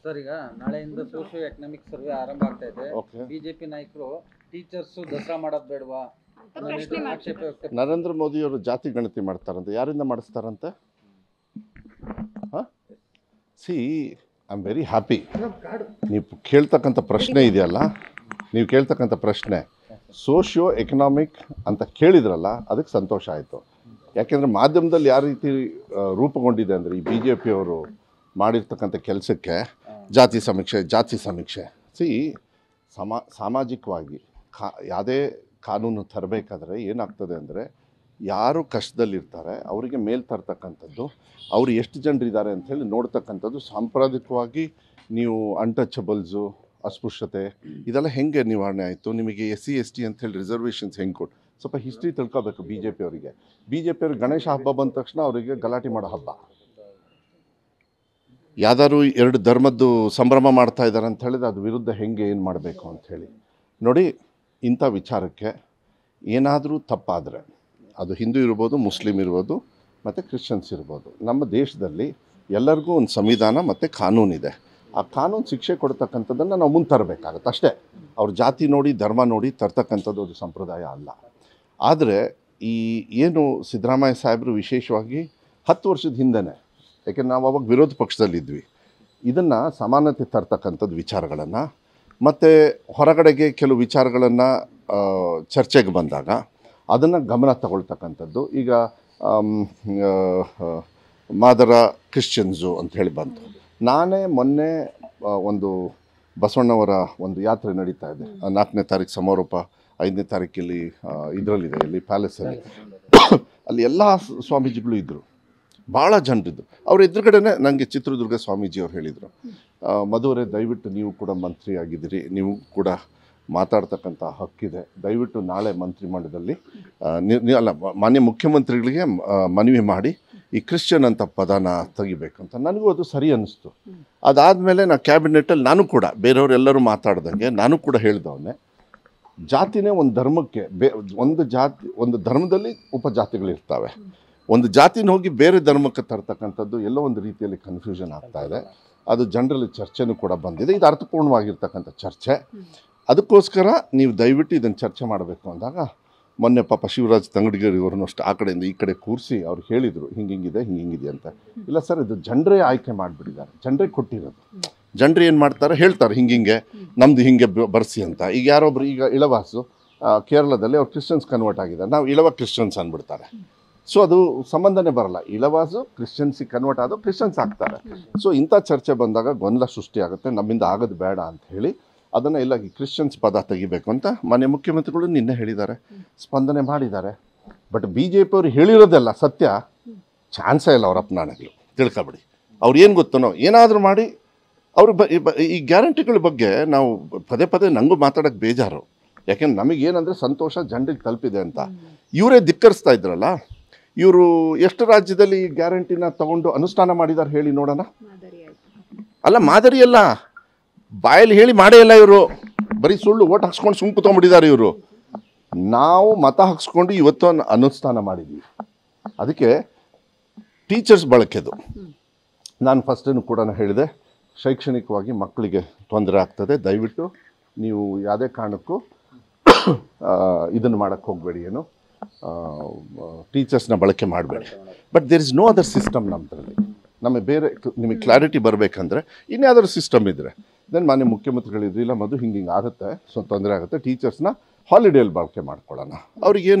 Sir, ಈಗ ನಾಳೆಯಿಂದ socio economic survey ಆರಂಭ ಆಗ್ತಾ ಇದೆ. ಬಿಜೆಪಿ ನಾಯಕರು ಟೀಚರ್ಸ್ ದಸರಾ ಮಾಡೋದು ಬೇಡವಾ ಆಕ್ಷೇಪ ವ್ಯಕ್ತ. ನರೇಂದ್ರ ಮೋದಿಯವರು ಜಾತಿ ಗಣತಿ ಮಾಡ್ತಾರಂತೆ, ಯಾರಿಂದ ಮಾಡಿಸ್ತಾರಂತೆ? See I am very happy. ನೀವು ಕೇಳ್ತಕ್ಕಂಥ ಪ್ರಶ್ನೆ ಇದೆಯಲ್ಲ, ನೀವು ಕೇಳ್ತಕ್ಕಂಥ ಪ್ರಶ್ನೆ ಸೋಷಿಯೋ ಎಕನಾಮಿಕ್ ಅಂತ ಕೇಳಿದ್ರಲ್ಲ, ಅದಕ್ಕೆ ಸಂತೋಷ ಆಯಿತು. ಯಾಕೆಂದರೆ ಮಾಧ್ಯಮದಲ್ಲಿ ಯಾವ ರೀತಿ ರೂಪುಗೊಂಡಿದೆ ಅಂದರೆ, ಈ ಬಿ ಜೆ ಪಿಯವರು ಮಾಡಿರ್ತಕ್ಕಂಥ ಕೆಲಸಕ್ಕೆ ಜಾತಿ ಸಮೀಕ್ಷೆ ಸಿ ಸಾಮಾಜಿಕವಾಗಿ ಯಾವುದೇ ಕಾನೂನು ತರಬೇಕಾದ್ರೆ ಏನಾಗ್ತದೆ ಅಂದರೆ, ಯಾರು ಕಷ್ಟದಲ್ಲಿರ್ತಾರೆ ಅವರಿಗೆ ಮೇಲ್ ತರ್ತಕ್ಕಂಥದ್ದು, ಅವರು ಎಷ್ಟು ಜನರಿದ್ದಾರೆ ಅಂಥೇಳಿ ನೋಡ್ತಕ್ಕಂಥದ್ದು. ಸಾಂಪ್ರದಾಯಿಕವಾಗಿ ನೀವು ಅನ್ಟಚಬಲ್ಸು, ಅಸ್ಪೃಶ್ಯತೆ ಇದೆಲ್ಲ ಹೆಂಗೆ ನಿವಾರಣೆ ಆಯಿತು? ನಿಮಗೆ SC ST ಅಂಥೇಳಿ ರಿಸರ್ವೇಷನ್ಸ್ ಹೆಂಗೆ ಕೊಟ್ಟು ಸ್ವಲ್ಪ ಹಿಸ್ಟ್ರಿ ತಿಳ್ಕೊಬೇಕು. ಬಿ ಜೆ ಪಿಯವ್ರಿಗೆ ಗಣೇಶ ಹಬ್ಬ ಬಂದ ತಕ್ಷಣ ಅವರಿಗೆ ಗಲಾಟೆ ಮಾಡೋ ಹಬ್ಬ. ಯಾವ್ದಾದ್ರು ಎರಡು ಧರ್ಮದ್ದು ಸಂಭ್ರಮ ಮಾಡ್ತಾ ಇದ್ದಾರೆ ಅಂತ ಹೇಳಿದ್ರೆ ಅದು ವಿರುದ್ಧ ಹೆಂಗೆ ಏನು ಮಾಡಬೇಕು ಅಂಥೇಳಿ ನೋಡಿ. ಇಂಥ ವಿಚಾರಕ್ಕೆ ಏನಾದರೂ ತಪ್ಪಾದರೆ, ಅದು ಹಿಂದೂ ಇರ್ಬೋದು, ಮುಸ್ಲಿಮ್ ಇರ್ಬೋದು, ಮತ್ತು ಕ್ರಿಶ್ಚಿಯನ್ಸ್ ಇರ್ಬೋದು, ನಮ್ಮ ದೇಶದಲ್ಲಿ ಎಲ್ಲರಿಗೂ ಒಂದು ಸಂವಿಧಾನ ಮತ್ತು ಕಾನೂನಿದೆ. ಆ ಕಾನೂನು ಶಿಕ್ಷೆ ಕೊಡ್ತಕ್ಕಂಥದ್ದನ್ನು ನಾವು ಮುಂದೆ ತರಬೇಕಾಗತ್ತೆ ಅಷ್ಟೇ. ಅವ್ರ ಜಾತಿ ನೋಡಿ, ಧರ್ಮ ನೋಡಿ ತರ್ತಕ್ಕಂಥದ್ದು ಅದು ಸಂಪ್ರದಾಯ ಅಲ್ಲ. ಆದರೆ ಈ ಏನು ಸಿದ್ದರಾಮಯ್ಯ ಸಾಹೇಬರು ವಿಶೇಷವಾಗಿ 10 ವರ್ಷದ ಹಿಂದೆಯೇ, ಯಾಕೆಂದ್ರೆ ನಾವು ಅವಾಗ ವಿರೋಧ ಪಕ್ಷದಲ್ಲಿದ್ವಿ, ಇದನ್ನು ಸಮಾನತೆ ತರ್ತಕ್ಕಂಥದ್ದು ವಿಚಾರಗಳನ್ನು ಮತ್ತು ಹೊರಗಡೆಗೆ ಕೆಲವು ವಿಚಾರಗಳನ್ನು ಚರ್ಚೆಗೆ ಬಂದಾಗ ಅದನ್ನು ಗಮನ ತಗೊಳ್ತಕ್ಕಂಥದ್ದು. ಈಗ ಮಾದರ ಕ್ರಿಶ್ಚಿಯನ್ಸು ಅಂತ ಹೇಳಿ ಬಂತು. ನಾನೇ ಮೊನ್ನೆ ಒಂದು ಬಸವಣ್ಣವರ ಒಂದು ಯಾತ್ರೆ ನಡೀತಾ ಇದೆ, 4ನೇ ತಾರೀಕು ಸಮಾರೋಪ, 5ನೇ ತಾರೀಕಲ್ಲಿ ಇದರಲ್ಲಿದೆ, ಇಲ್ಲಿ ಪ್ಯಾಲೇಸಲ್ಲಿ. ಅಲ್ಲಿ ಎಲ್ಲ ಸ್ವಾಮೀಜಿಗಳು ಇದ್ದರು, ಭಾಳ ಜನರಿದ್ದರು. ಅವ್ರ ಎದುರುಗಡೆನೇ ನನಗೆ ಚಿತ್ರದುರ್ಗ ಸ್ವಾಮೀಜಿಯವ್ರು ಹೇಳಿದರು, ಮಧುವರೇ ದಯವಿಟ್ಟು ನೀವು ಕೂಡ ಮಂತ್ರಿ ಆಗಿದ್ದೀರಿ, ನೀವು ಕೂಡ ಮಾತಾಡ್ತಕ್ಕಂಥ ಹಕ್ಕಿದೆ, ದಯವಿಟ್ಟು ನಾಳೆ ಮಂತ್ರಿಮಂಡಲದಲ್ಲಿ ಅಲ್ಲ ಮಾನ್ಯ ಮುಖ್ಯಮಂತ್ರಿಗಳಿಗೆ ಮನವಿ ಮಾಡಿ ಈ ಕ್ರಿಶ್ಚಿಯನ್ ಅಂತ ಪದನ ತೆಗಿಬೇಕಂತ. ನನಗೂ ಅದು ಸರಿ ಅನ್ನಿಸ್ತು. ಅದಾದಮೇಲೆ ನಾನು ಕ್ಯಾಬಿನೆಟಲ್ಲಿ ನಾನು ಕೂಡ ಬೇರೆಯವರೆಲ್ಲರೂ ಮಾತಾಡ್ದಂಗೆ ನಾನು ಕೂಡ ಹೇಳಿದವನ್ನೇ, ಜಾತಿನೇ ಒಂದು ಧರ್ಮಕ್ಕೆ ಒಂದು ಧರ್ಮದಲ್ಲಿ ಉಪಜಾತಿಗಳಿರ್ತವೆ. ಒಂದು ಜಾತಿನ ಹೋಗಿ ಬೇರೆ ಧರ್ಮಕ್ಕೆ ತರ್ತಕ್ಕಂಥದ್ದು ಎಲ್ಲೋ ಒಂದು ರೀತಿಯಲ್ಲಿ ಕನ್ಫ್ಯೂಷನ್ ಆಗ್ತಾ ಇದೆ. ಅದು ಜನರಲ್ಲಿ ಚರ್ಚೆನೂ ಕೂಡ ಬಂದಿದೆ. ಇದು ಅರ್ಥಪೂರ್ಣವಾಗಿರ್ತಕ್ಕಂಥ ಚರ್ಚೆ. ಅದಕ್ಕೋಸ್ಕರ ನೀವು ದಯವಿಟ್ಟು ಇದನ್ನು ಚರ್ಚೆ ಮಾಡಬೇಕು ಅಂದಾಗ ಮೊನ್ನೆ ಪಾಪ ಶಿವರಾಜ್ ತಂಗಡಿಗರಿ ಅವ್ರನ್ನೂ ಅಷ್ಟು ಆ ಕಡೆಯಿಂದ ಈ ಕಡೆ ಕೂರಿಸಿ ಅವ್ರು ಹೇಳಿದರು ಹಿಂಗಿದೆ ಅಂತ. ಇಲ್ಲ ಸರ್, ಇದು ಜನರೇ ಆಯ್ಕೆ ಮಾಡಿಬಿಟ್ಟಿದ್ದಾರೆ, ಜನರೇ ಕೊಟ್ಟಿರೋದು. ಜನರು ಏನು ಮಾಡ್ತಾರೆ, ಹೇಳ್ತಾರೆ ಹಿಂಗೆ ನಮ್ಮದು ಹಿಂಗೆ ಬರ್ಸಿ ಅಂತ. ಈಗ ಯಾರೊಬ್ರು, ಈಗ ಇಳವಾಸು ಕೇರಳದಲ್ಲಿ ಅವ್ರು ಕ್ರಿಶ್ಚಿಯನ್ಸ್ ಕನ್ವರ್ಟ್ ಆಗಿದ್ದಾರೆ, ನಾವು ಇಳವ ಕ್ರಿಶ್ಚಿಯನ್ಸ್ ಅಂದ್ಬಿಡ್ತಾರೆ. ಸೊ ಅದು ಸಂಬಂಧನೇ ಬರಲ್ಲ. ಇಳವಾಸು ಕ್ರಿಶ್ಚಿಯನ್ಸಿಗೆ ಕನ್ವರ್ಟ್ ಆದವು ಕ್ರಿಶ್ಚಿಯನ್ಸ್ ಆಗ್ತಾರೆ. ಸೊ ಇಂಥ ಚರ್ಚೆ ಬಂದಾಗ ಗೊಂದಲ ಸೃಷ್ಟಿಯಾಗುತ್ತೆ, ನಮ್ಮಿಂದ ಆಗೋದು ಬೇಡ ಅಂತ ಹೇಳಿ ಅದನ್ನು ಎಲ್ಲ ಈ ಕ್ರಿಶ್ಚಿಯನ್ಸ್ ಪದ ತೆಗಿಬೇಕು ಅಂತ ಮಾನ್ಯ ಮುಖ್ಯಮಂತ್ರಿಗಳು ನಿನ್ನೆ ಹೇಳಿದ್ದಾರೆ, ಸ್ಪಂದನೆ ಮಾಡಿದ್ದಾರೆ. ಬಟ್ BJP ಅವ್ರು ಹೇಳಿರೋದೆಲ್ಲ ಸತ್ಯ, ಚಾನ್ಸೇ ಇಲ್ಲ. ಅವ್ರ ಅಪನಾಣೆಗಳು ತಿಳ್ಕೊಬಿಡಿ. ಅವ್ರು ಏನು ಗೊತ್ತನೋ ಏನಾದರೂ ಮಾಡಿ ಅವ್ರ ಈ ಗ್ಯಾರಂಟಿಗಳ ಬಗ್ಗೆ ನಾವು ಪದೇ ನನಗೂ ಮಾತಾಡೋಕ್ಕೆ ಬೇಜಾರು. ಯಾಕೆಂದ್ರೆ ನಮಗೇನಂದರೆ ಸಂತೋಷ ಜನರಿಗೆ ತಲುಪಿದೆ ಅಂತ. ಇವರೇ ಧಿಕ್ಕರಿಸ್ತಾ ಇದ್ರಲ್ಲ, ಇವರು ಎಷ್ಟು ರಾಜ್ಯದಲ್ಲಿ ಈ ಗ್ಯಾರಂಟಿನ ತಗೊಂಡು ಅನುಷ್ಠಾನ ಮಾಡಿದ್ದಾರೆ ಹೇಳಿ ನೋಡೋಣ. ಅಲ್ಲ, ಮಾದರಿ ಅಲ್ಲ, ಬಾಯಲ್ಲಿ ಹೇಳಿ ಮಾಡೇ ಇಲ್ಲ ಇವರು. ಬರೀ ಸುಳ್ಳು ಓಟ್ ಹಾಕ್ಸ್ಕೊಂಡು ಸುಮ್ಮನೆ ಕೂತ್ಕೊಂಡ್ಬಿಟ್ಟಿದ್ದಾರೆ ಇವರು. ನಾವು ಮತ ಹಾಕ್ಸ್ಕೊಂಡು ಇವತ್ತು ಅನುಷ್ಠಾನ ಮಾಡಿದ್ವಿ. ಅದಕ್ಕೆ ಟೀಚರ್ಸ್ ಬಳಕೆದು ನಾನು ಫಸ್ಟೇನು ಕೂಡ ಹೇಳಿದೆ, ಶೈಕ್ಷಣಿಕವಾಗಿ ಮಕ್ಕಳಿಗೆ ತೊಂದರೆ ಆಗ್ತದೆ, ದಯವಿಟ್ಟು ನೀವು ಯಾವುದೇ ಕಾರಣಕ್ಕೂ ಇದನ್ನು ಮಾಡೋಕ್ಕೆ ಹೋಗಬೇಡಿ, ಏನು ಟೀಚರ್ಸ್ನ ಬಳಕೆ ಮಾಡಬೇಡಿ. But there is no other system ನಮ್ಮದ್ರಲ್ಲಿ. ನಮಗೆ ಬೇರೆ ನಿಮಗೆ ಕ್ಲಾರಿಟಿ ಬರಬೇಕಂದ್ರೆ ಇನ್ಯಾವುದಾದ್ರು ಸಿಸ್ಟಮ್ ಇದ್ದರೆ ದೆನ್ ಮಾನ್ಯ ಮುಖ್ಯಮಂತ್ರಿಗಳಿದ್ರು, ಇಲ್ಲ ಮದು ಹಿಂಗೆ ಆಗುತ್ತೆ, ಸೊ ತೊಂದರೆ ಆಗುತ್ತೆ, ಟೀಚರ್ಸ್ನ ಹಾಲಿಡೇಯಲ್ಲಿ ಬಳಕೆ ಮಾಡ್ಕೊಳ್ಳೋಣ,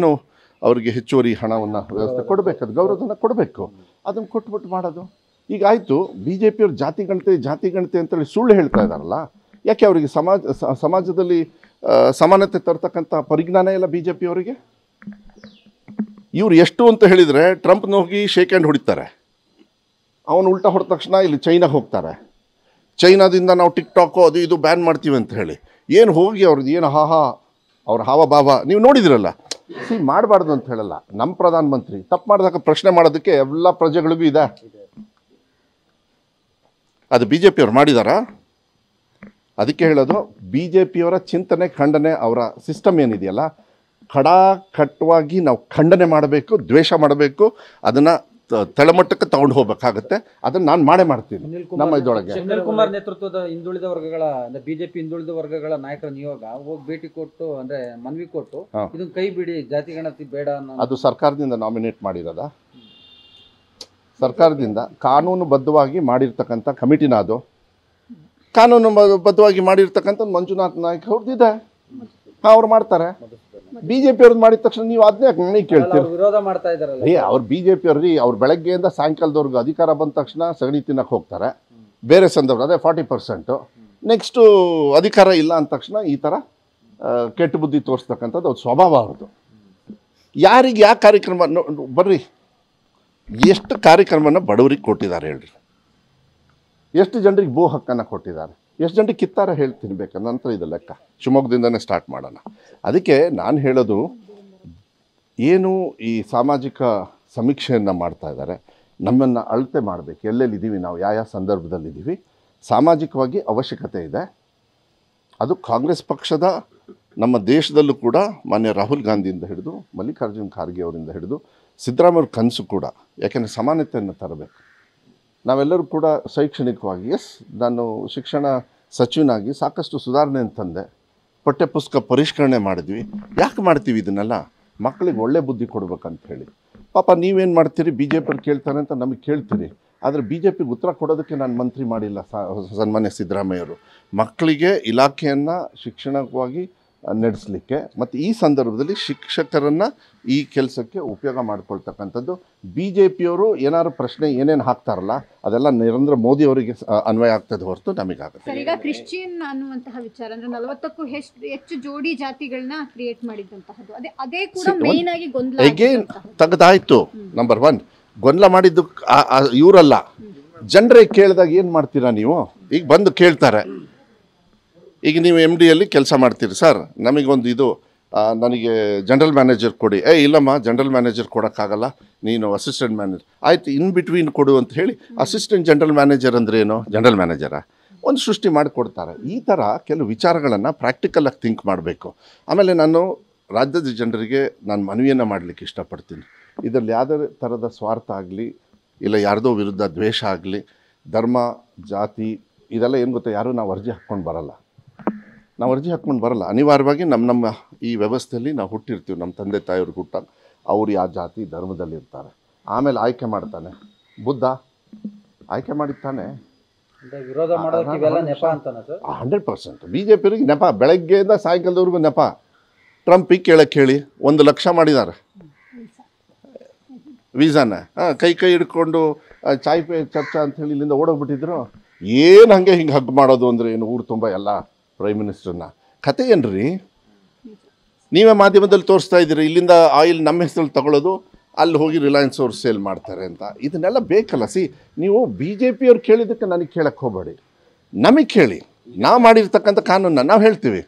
ಅವ್ರಿಗೆ ಹೆಚ್ಚುವರಿ ಹಣವನ್ನು ವ್ಯವಸ್ಥೆ ಕೊಡಬೇಕು, ಅದು ಗೌರವಧನ ಕೊಡಬೇಕು, ಅದನ್ನು ಕೊಟ್ಬಿಟ್ಟು ಮಾಡೋದು. ಈಗ ಆಯಿತು, BJP ಅವ್ರು ಜಾತಿ ಗಣತೆ ಅಂತೇಳಿ ಸುಳ್ಳು ಹೇಳ್ತಾ ಇದ್ದಾರಲ್ಲ, ಯಾಕೆ ಅವರಿಗೆ ಸಮಾಜದಲ್ಲಿ ಸಮಾನತೆ ತರ್ತಕ್ಕಂಥ ಪರಿಜ್ಞಾನ ಇಲ್ಲ BJP ಅವರಿಗೆ? ಇವ್ರು ಎಷ್ಟು ಅಂತ ಹೇಳಿದರೆ ಟ್ರಂಪ್ನ ಹೋಗಿ ಶೇಕ್ ಹ್ಯಾಂಡ್ ಹೊಡಿತಾರೆ, ಅವನು ಉಲ್ಟಾ ಹೊಡೆದ ತಕ್ಷಣ ಇಲ್ಲಿ ಚೈನಾಗೆ ಹೋಗ್ತಾರೆ, ಚೈನಾದಿಂದ ನಾವು ಟಿಕ್ಟಾಕು ಅದು ಇದು ಬ್ಯಾನ್ ಮಾಡ್ತೀವಿ ಅಂತ ಹೇಳಿ ಏನು ಹೋಗಿ ಅವ್ರದ್ದು ಏನು ಅವ್ರ ಹಾವಭಾವ ನೀವು ನೋಡಿದಿರಲ್ಲ. ಮಾಡಬಾರ್ದು ಅಂತ ಹೇಳಲ್ಲ. ನಮ್ಮ ಪ್ರಧಾನಮಂತ್ರಿ ತಪ್ಪು ಮಾಡಿದಾಗ ಪ್ರಶ್ನೆ ಮಾಡೋದಕ್ಕೆ ಎಲ್ಲ ಪ್ರಜೆಗಳಿಗೂ ಇದೆ. ಅದು BJP ಅವ್ರು ಮಾಡಿದಾರಾ? ಅದಕ್ಕೆ ಹೇಳೋದು, BJP ಅವರ ಚಿಂತನೆ, ಖಂಡನೆ, ಅವರ ಸಿಸ್ಟಮ್ ಏನಿದೆಯಲ್ಲ, ಕಟ್ಟುವಾಗಿ ನಾವು ಖಂಡನೆ ಮಾಡಬೇಕು, ದ್ವೇಷ ಮಾಡಬೇಕು, ಅದನ್ನು ತಳಮಟ್ಟಕ್ಕೆ ತಗೊಂಡು ಹೋಗ್ಬೇಕಾಗತ್ತೆ. ಅದನ್ನು ನಾನು ಮಾಡೇ ಮಾಡ್ತೀನಿ ನಮ್ಮ ಇದರೊಳಗೆ. ಸುನಿಲ್ ಕುಮಾರ್ ನೇತೃತ್ವದ ಹಿಂದುಳಿದ ವರ್ಗಗಳ ಬಿಜೆಪಿ ಹಿಂದುಳಿದ ವರ್ಗಗಳ ನಾಯಕರ ನಿಯೋಗ ಹೋಗಿ ಭೇಟಿ ಕೊಟ್ಟು ಅಂದ್ರೆ ಮನವಿ ಕೊಟ್ಟು ಇದನ್ನ ಕೈ ಬಿಡಿ, ಜಾತಿ ಗಣತಿ ಬೇಡ ಅನ್ನೋ. ಅದು ಸರ್ಕಾರದಿಂದ ನಾಮಿನೇಟ್ ಮಾಡಿರೋದ, ಸರ್ಕಾರದಿಂದ ಕಾನೂನುಬದ್ಧವಾಗಿ ಮಾಡಿರ್ತಕ್ಕಂಥ ಕಮಿಟಿನ, ಅದು ಕಾನೂನುಬದ್ಧವಾಗಿ ಮಾಡಿರ್ತಕ್ಕಂಥ ಮಂಜುನಾಥ್ ನಾಯ್ಕ್ ಅವ್ರದ್ದಿದೆ, ಅವ್ರು ಮಾಡ್ತಾರೆ. ಬಿಜೆಪಿ ಅವ್ರದ್ದು ಮಾಡಿದ ತಕ್ಷಣ ನೀವು ಅದನ್ನೇ ನನಗೆ ಕೇಳ್ತೀರಿ. ವಿರೋಧ ಮಾಡ್ತಾ ಇದಾರಲ್ಲ ಅವ್ರು ಬಿಜೆಪಿ ಅವ್ರಿ, ಅವ್ರು ಬೆಳಗ್ಗೆಯಿಂದ ಸಾಯಂಕಾಲದವ್ರಿಗೆ ಅಧಿಕಾರ ಬಂದ ತಕ್ಷಣ ಸಗಣಿ ತಿನ್ನಕ್ಕೆ ಹೋಗ್ತಾರೆ. ಬೇರೆ ಸಂದರ್ಭ ಅದೇ 40%. ನೆಕ್ಸ್ಟು ಅಧಿಕಾರ ಇಲ್ಲ ಅಂದ ತಕ್ಷಣ ಈ ಥರ ಕೆಟ್ಟ ಬುದ್ಧಿ ತೋರಿಸ್ತಕ್ಕಂಥದ್ದು ಅದು ಸ್ವಭಾವ ಅವ್ರದ್ದು. ಯಾರಿಗೆ ಯಾವ ಕಾರ್ಯಕ್ರಮ ಬರ್ರಿ, ಎಷ್ಟು ಕಾರ್ಯಕ್ರಮನ ಬಡವರಿಗೆ ಕೊಟ್ಟಿದ್ದಾರೆ ಹೇಳ್ರಿ, ಎಷ್ಟು ಜನರಿಗೆ ಭೂ ಹಕ್ಕನ್ನು ಕೊಟ್ಟಿದ್ದಾರೆ, ಎಷ್ಟು ಜನರಿಗೆ ಕಿತ್ತಾರೆ ಹೇಳ್ತೀನಿ ಬೇಕಾದ್ರೆ, ನಂತರ ಇದು ಲೆಕ್ಕ ಶಿವಮೊಗ್ಗದಿಂದನೇ ಸ್ಟಾರ್ಟ್ ಮಾಡೋಣ. ಅದಕ್ಕೆ ನಾನು ಹೇಳೋದು ಏನು, ಈ ಸಾಮಾಜಿಕ ಸಮೀಕ್ಷೆಯನ್ನು ಮಾಡ್ತಾ ಇದ್ದಾರೆ, ನಮ್ಮನ್ನು ಅಳತೆ ಮಾಡಬೇಕು, ಎಲ್ಲೆಲ್ಲಿದ್ದೀವಿ ನಾವು, ಯಾವ ಸಂದರ್ಭದಲ್ಲಿದ್ದೀವಿ, ಸಾಮಾಜಿಕವಾಗಿ ಅವಶ್ಯಕತೆ ಇದೆ. ಅದು ಕಾಂಗ್ರೆಸ್ ಪಕ್ಷದ, ನಮ್ಮ ದೇಶದಲ್ಲೂ ಕೂಡ ಮಾನ್ಯ ರಾಹುಲ್ ಗಾಂಧಿಯಿಂದ ಹಿಡಿದು ಮಲ್ಲಿಕಾರ್ಜುನ್ ಖರ್ಗೆ ಅವರಿಂದ ಹಿಡಿದು ಸಿದ್ದರಾಮಯ್ಯ ಕನಸು ಕೂಡ, ಯಾಕೆಂದರೆ ಸಮಾನತೆಯನ್ನು ತರಬೇಕು. ನಾವೆಲ್ಲರೂ ಕೂಡ ಶೈಕ್ಷಣಿಕವಾಗಿ, ನಾನು ಶಿಕ್ಷಣ ಸಚಿವನಾಗಿ ಸಾಕಷ್ಟು ಸುಧಾರಣೆಯನ್ನು ತಂದೆ, ಪಠ್ಯಪುಸ್ತಕ ಪರಿಷ್ಕರಣೆ ಮಾಡಿದ್ವಿ. ಯಾಕೆ ಮಾಡ್ತೀವಿ ಇದನ್ನೆಲ್ಲ? ಮಕ್ಕಳಿಗೆ ಒಳ್ಳೆ ಬುದ್ಧಿ ಕೊಡ್ಬೇಕಂತ ಹೇಳಿ. ಪಾಪ ನೀವೇನು ಮಾಡ್ತೀರಿ, ಬಿ ಜೆ ಪಿಯವ್ರು ಕೇಳ್ತಾರೆ ಅಂತ ನಮಗೆ ಕೇಳ್ತೀರಿ, ಆದರೆ ಬಿ ಜೆ ಪಿಗೆ ಉತ್ತರ ಕೊಡೋದಕ್ಕೆ ನಾನು ಮಂತ್ರಿ ಮಾಡಿಲ್ಲ ಸನ್ಮಾನ್ಯ ಸಿದ್ದರಾಮಯ್ಯವರು. ಮಕ್ಕಳಿಗೆ ಇಲಾಖೆಯನ್ನು ಶಿಕ್ಷಣವಾಗಿ ನಡೆಸಲಿಕ್ಕೆ ಮತ್ತು ಈ ಸಂದರ್ಭದಲ್ಲಿ ಶಿಕ್ಷಕರನ್ನು ಈ ಕೆಲಸಕ್ಕೆ ಉಪಯೋಗ ಮಾಡ್ಕೊಳ್ತಕ್ಕಂಥದ್ದು. ಬಿ ಜೆ ಪಿಯವರು ಏನಾದ್ರು ಪ್ರಶ್ನೆ ಏನೇನು ಹಾಕ್ತಾರಲ್ಲ ಅದೆಲ್ಲ ನರೇಂದ್ರ ಮೋದಿ ಅವರಿಗೆ ಅನ್ವಯ ಆಗ್ತದೆ ಹೊರತು ನಮಗಾಗುತ್ತೆ. ಈಗ ಕ್ರಿಶ್ಚಿಯನ್ ಅನ್ನುವಂತಹ ವಿಚಾರ ಅಂದರೆ 40ಕ್ಕೂ ಹೆಚ್ಚು ಜೋಡಿ ಜಾತಿಗಳನ್ನ ಕ್ರಿಯೇಟ್ ಮಾಡಿದಂತಹದ್ದು, ಅದೇ ಕೂಡ ಮೇನ್ ಆಗಿ ಗೊಂದಲ ಎಗೇನ್ ತೆಗೆದಾಯ್ತು. ನಂಬರ್ 1 ಗೊಂದಲ ಮಾಡಿದ್ದು ಇವರಲ್ಲ, ಜನರೇ ಕೇಳಿದಾಗ ಏನು ಮಾಡ್ತೀರಾ ನೀವು? ಈಗ ಬಂದು ಕೇಳ್ತಾರೆ, ಈಗ ನೀವು ಎಮ್ ಡಿಯಲ್ಲಿ ಕೆಲಸ ಮಾಡ್ತೀರಿ, ಸರ್ ನಮಗೊಂದು ಇದು ನನಗೆ ಜನರಲ್ ಮ್ಯಾನೇಜರ್ ಕೊಡಿ. ಇಲ್ಲಮ್ಮ ಜನರಲ್ ಮ್ಯಾನೇಜರ್ ಕೊಡೋಕ್ಕಾಗಲ್ಲ, ನೀನು ಅಸಿಸ್ಟೆಂಟ್ ಮ್ಯಾನೇಜರ್, ಆಯಿತು ಇನ್ ಬಿಟ್ವೀನ್ ಕೊಡು ಅಂತ ಹೇಳಿ ಅಸಿಸ್ಟೆಂಟ್ ಜನರಲ್ ಮ್ಯಾನೇಜರ್ ಅಂದರೆ ಏನು, ಜನರಲ್ ಮ್ಯಾನೇಜರಾ ಒಂದು ಸೃಷ್ಟಿ ಮಾಡಿಕೊಡ್ತಾರೆ. ಈ ಥರ ಕೆಲವು ವಿಚಾರಗಳನ್ನು ಪ್ರಾಕ್ಟಿಕಲಾಗಿ ಥಿಂಕ್ ಮಾಡಬೇಕು. ಆಮೇಲೆ ನಾನು ರಾಜ್ಯದ ಜನರಿಗೆ ನಾನು ಮನವಿಯನ್ನು ಮಾಡಲಿಕ್ಕೆ ಇಷ್ಟಪಡ್ತೀನಿ. ಇದರಲ್ಲಿ ಯಾವುದೇ ಥರದ ಸ್ವಾರ್ಥ ಆಗಲಿ, ಇಲ್ಲ ಯಾರ್ದೋ ವಿರುದ್ಧ ದ್ವೇಷ ಆಗಲಿ, ಧರ್ಮ ಜಾತಿ ಇದೆಲ್ಲ ಏನು ಗೊತ್ತಾ, ಯಾರೂ ನಾವು ಅರ್ಜಿ ಹಾಕ್ಕೊಂಡು ಬರಲ್ಲ. ಅನಿವಾರ್ಯವಾಗಿ ನಮ್ಮ ಈ ವ್ಯವಸ್ಥೆಯಲ್ಲಿ ನಾವು ಹುಟ್ಟಿರ್ತೀವಿ, ನಮ್ಮ ತಂದೆ ತಾಯಿಯವ್ರಿಗೆ ಹುಟ್ಟಾಗ ಅವ್ರು ಯಾವ ಜಾತಿ ಧರ್ಮದಲ್ಲಿರ್ತಾರೆ. ಆಮೇಲೆ ಆಯ್ಕೆ ಮಾಡ್ತಾನೆ ಬುದ್ಧ, ಆಯ್ಕೆ ಮಾಡಿರ್ತಾನೆ. ವಿರೋಧ ಮಾಡೋದಕ್ಕೆ ಇವೆಲ್ಲ ನೆಪ ಅಂತಾನೆ ಸರ್? 100% ಬಿ ಜೆ ಪಿಯವ್ರಿಗೆ ನೆಪ, ಬೆಳಗ್ಗೆಯಿಂದ ಸಾಯಂಕಾಲದವರೆಗೂ ನೆಪ. ಟ್ರಂಪಿಗೆ ಕೇಳಕ್ಕೆ ಹೇಳಿ 1 ಲಕ್ಷ ಮಾಡಿದ್ದಾರೆ ವೀಸಾನ, ಕೈ ಹಿಡ್ಕೊಂಡು ಚಾಯ್ ಪೇ ಚರ್ಚಾ ಅಂಥೇಳಿ ಇಲ್ಲಿಂದ ಓಡೋಗ್ಬಿಟ್ಟಿದ್ರು. ಏನು ಹಾಗೆ ಹಿಂಗೆ ಹಗ್ ಮಾಡೋದು ಅಂದರೆ ಏನು, ಊರು ತುಂಬ ಎಲ್ಲ ಪ್ರೈಮ್ ಮಿನಿಸ್ಟರ್ನ ಕತೆ ಏನ್ರಿ? ನೀವೇ ಮಾಧ್ಯಮದಲ್ಲಿ ತೋರಿಸ್ತಾ ಇದ್ದೀರಿ, ಇಲ್ಲಿಂದ ಆಯಿಲ್ ನಮ್ಮ ಹೆಸರಲ್ಲಿ ತಗೊಳ್ಳೋದು, ಅಲ್ಲಿ ಹೋಗಿ ರಿಲಯನ್ಸ್ ಅವ್ರು ಸೇಲ್ ಮಾಡ್ತಾರೆ ಅಂತ. ಇದನ್ನೆಲ್ಲ ಬೇಕಲ್ಲ. ನೀವು ಬಿ ಜೆ ಪಿಯವ್ರು ಕೇಳಿದ್ದಕ್ಕೆ ನನಗೆ ಕೇಳಕ್ಕೆ ಹೋಗಬೇಡಿ, ನಮಗೆ ಕೇಳಿ. ನಾವು ಮಾಡಿರ್ತಕ್ಕಂಥ ಕಾನೂನನ್ನ ನಾವು ಹೇಳ್ತೀವಿ.